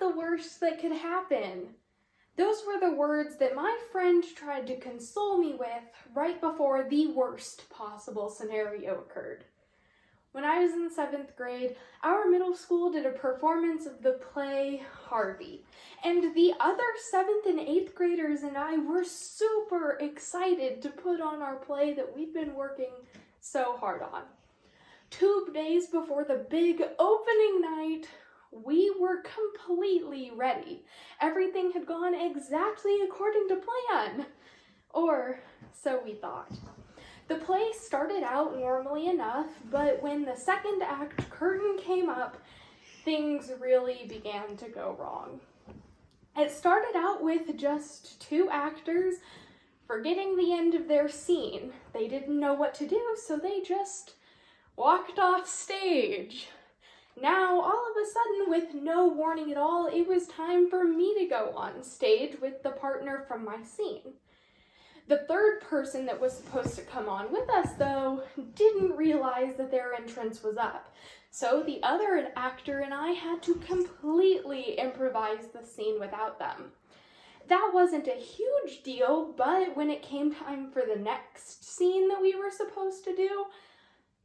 the worst that could happen?" Those were the words that my friend tried to console me with right before the worst possible scenario occurred. When I was in 7th grade, our middle school did a performance of the play Harvey, and the other 7th and 8th graders and I were super excited to put on our play that we'd been working so hard on. 2 days before the big opening night, we were completely ready. Everything had gone exactly according to plan. Or so we thought. The play started out normally enough, but when the second act curtain came up, things really began to go wrong. It started out with just 2 actors forgetting the end of their scene. They didn't know what to do, so they just walked off stage. Now, all of a sudden, with no warning at all, it was time for me to go on stage with the partner from my scene. The third person that was supposed to come on with us, though, didn't realize that their entrance was up. So the other actor and I had to completely improvise the scene without them. That wasn't a huge deal, but when it came time for the next scene that we were supposed to do,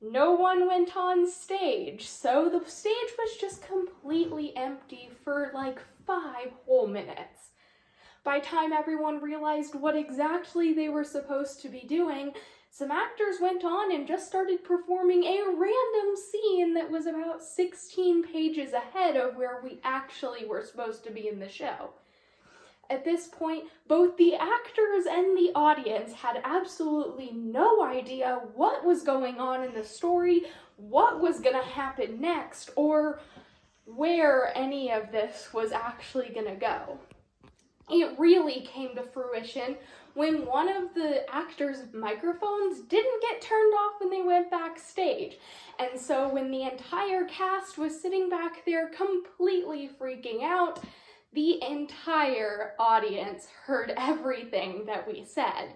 no one went on stage, so the stage was just completely empty for like 5 whole minutes. By the time everyone realized what exactly they were supposed to be doing, some actors went on and just started performing a random scene that was about 16 pages ahead of where we actually were supposed to be in the show. At this point, both the actors and the audience had absolutely no idea what was going on in the story, what was going to happen next, or where any of this was actually going to go. It really came to fruition when one of the actors' microphones didn't get turned off when they went backstage. And so when the entire cast was sitting back there completely freaking out, the entire audience heard everything that we said.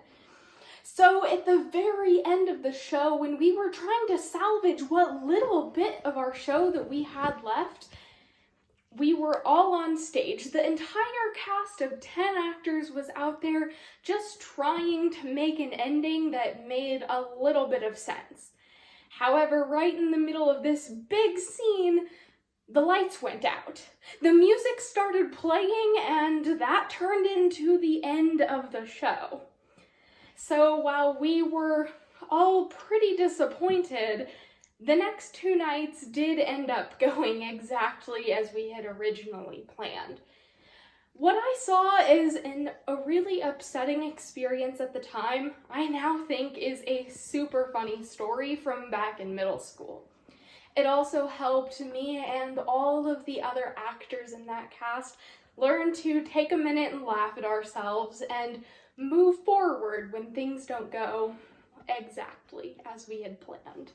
So at the very end of the show, when we were trying to salvage what little bit of our show that we had left, we were all on stage. The entire cast of 10 actors was out there just trying to make an ending that made a little bit of sense. However, right in the middle of this big scene, the lights went out. The music started playing, and that turned into the end of the show. So while we were all pretty disappointed, the next 2 nights did end up going exactly as we had originally planned. What I saw as a really upsetting experience at the time, I now think is a super funny story from back in middle school. It also helped me and all of the other actors in that cast learn to take a minute and laugh at ourselves and move forward when things don't go exactly as we had planned.